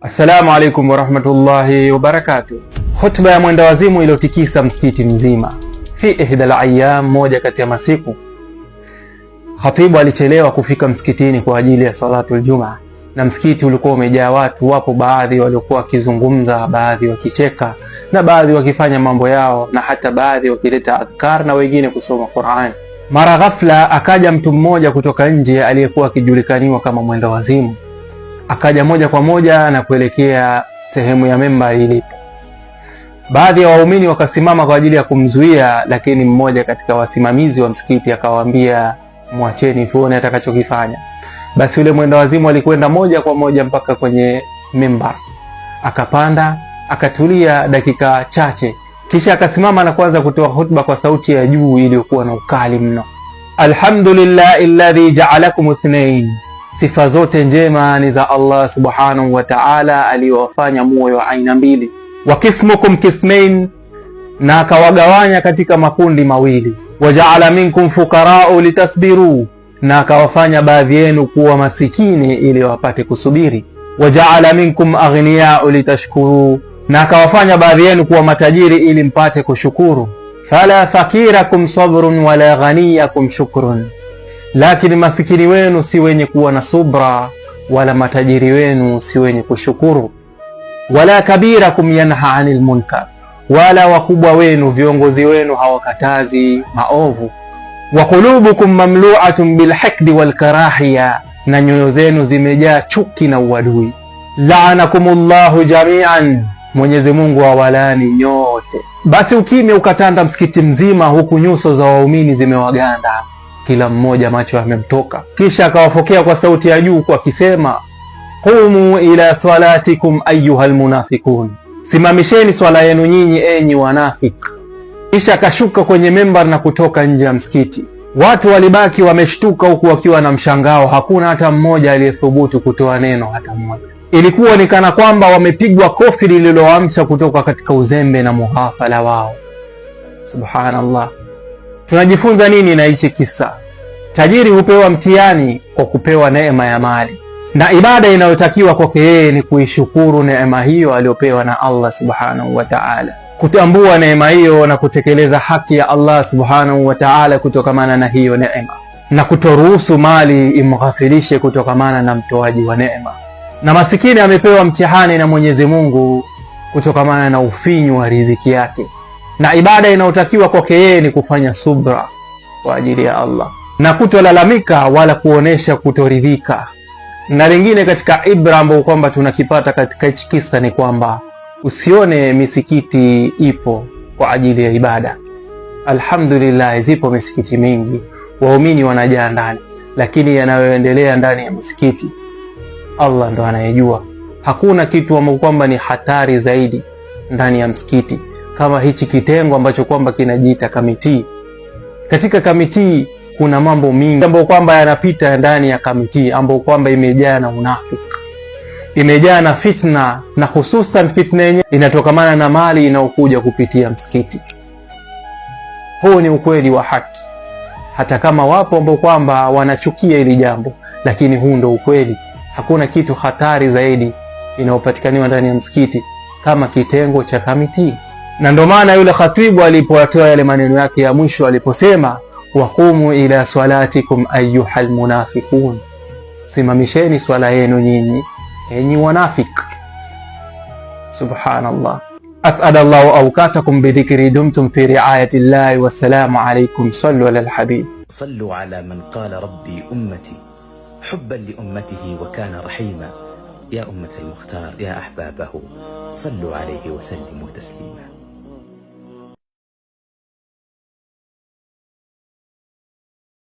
Assalamu alaikum warahmatullahi wabarakatuh. Hotuba ya mwenda wazimu iliyotikisa msikiti mzima. Fi ihdal ayyam, moja kati ya masiku, khatibu alichelewa kufika msikitini kwa ajili ya salatul jumaa, na msikiti ulikuwa umejaa watu. Wapo baadhi waliokuwa wakizungumza, baadhi wakicheka, na baadhi wakifanya mambo yao, na hata baadhi wakileta adhkar na wengine kusoma Qur'an. Mara ghafla akaja mtu mmoja kutoka nje aliyekuwa akijulikaniwa kama mwenda wazimu. Akaja moja kwa moja na kuelekea sehemu ya memba ilipo. Baadhi ya waumini wakasimama kwa ajili ya kumzuia, lakini mmoja katika wasimamizi wa msikiti akawaambia, mwacheni tuone atakachokifanya. Basi yule mwenda wazimu alikwenda moja kwa moja mpaka kwenye memba, akapanda, akatulia dakika chache, kisha akasimama na kuanza kutoa hotuba kwa sauti ya juu iliyokuwa na ukali mno. Alhamdulillahi alladhi ja'alakum ithnain, sifa zote njema ni za Allah subhanahu wa ta'ala aliyowafanya muwe wa aina mbili. Wa kismukum kismain, na akawagawanya katika makundi mawili. Waja'ala minkum fuqara'u litasbiru, na akawafanya baadhi yenu kuwa masikini ili wapate kusubiri. Waja'ala minkum aghniya'u litashkuru, na akawafanya baadhi yenu kuwa matajiri ili mpate kushukuru. Fala fakirakum sabrun wala ghaniyakum shukrun, lakini masikini wenu si wenye kuwa na subra, wala matajiri wenu si wenye kushukuru. Wala kabirakum yanha anil munkar, wala wakubwa wenu, viongozi wenu hawakatazi maovu. Wa qulubukum mamlu'atun bilhikdi walkarahiya, na nyoyo zenu zimejaa chuki na uadui. La'anakumullahu jami'an, Mwenyezi Mungu awalani nyote. Basi ukimya ukatanda msikiti mzima, huku nyuso za waumini zimewaganda, kila mmoja macho yamemtoka. Kisha akawafokea kwa sauti ya juu kwa kisema, qumu ila salatikum ayyuhal munafiqun, simamisheni swala yenu nyinyi enyi wanafik. Kisha akashuka kwenye membar na kutoka nje ya msikiti. Watu walibaki wameshtuka, huku wakiwa na mshangao. Hakuna hata mmoja aliyethubutu kutoa neno hata moja. Ilikuwa ni kana kwamba wamepigwa kofi lililoamsha kutoka katika uzembe na mughafala wao. Subhanallah. Tunajifunza nini na hichi kisa? Tajiri hupewa mtihani kwa kupewa neema ya mali, na ibada inayotakiwa kwake yeye ni kuishukuru neema hiyo aliyopewa na Allah subhanahu wa ta'ala, kutambua neema hiyo na kutekeleza haki ya Allah subhanahu wa ta'ala kutokamana na hiyo neema, na kutoruhusu mali imghafilishe kutokamana na mtoaji wa neema. Na masikini amepewa mtihani na Mwenyezi Mungu kutokamana na ufinyu wa riziki yake, na ibada inayotakiwa kwake yeye ni kufanya subra kwa ajili ya Allah na kutolalamika wala kuonesha kutoridhika. Na lingine katika ibra ambayo kwamba tunakipata katika hichi kisa ni kwamba usione misikiti ipo kwa ajili ya ibada. Alhamdulillah, zipo misikiti mingi, waumini wanajaa ndani, lakini yanayoendelea ndani ya misikiti Allah ndo anayejua. Hakuna kitu ambacho kwamba ni hatari zaidi ndani ya msikiti kama hichi kitengo ambacho kwamba kinajiita kamiti. Katika kamiti kuna mambo mingi ambayo kwamba yanapita ndani ya kamiti, ambayo kwamba imejaa na unafiki, imejaa na fitna, na hususan fitna yenyewe inatokamana na mali inayokuja kupitia msikiti. Huu ni ukweli wa haki, hata kama wapo ambao kwamba wanachukia hili jambo, lakini huu ndo ukweli. Hakuna kitu hatari zaidi inayopatikaniwa ndani ya msikiti kama kitengo cha kamiti. Na ndo maana yule khatibu alipotoa yale maneno yake ya mwisho aliposema, waqumu ila salatikum ayyuhal munafiqun, simamisheni swala yenu nyinyi enyi wanafik. Subhanallah. As'adallahu awqatakum bidhikri dumtum fi riayati llahi. Wassalamu alaykum. Sallu ala alhabib. Sallu ala man qala rabbi ummati hubban li ummatihi wa kana rahima. Ya ummat al-mukhtar ya ahbabahu, sallu alayhi wa sallimu taslima.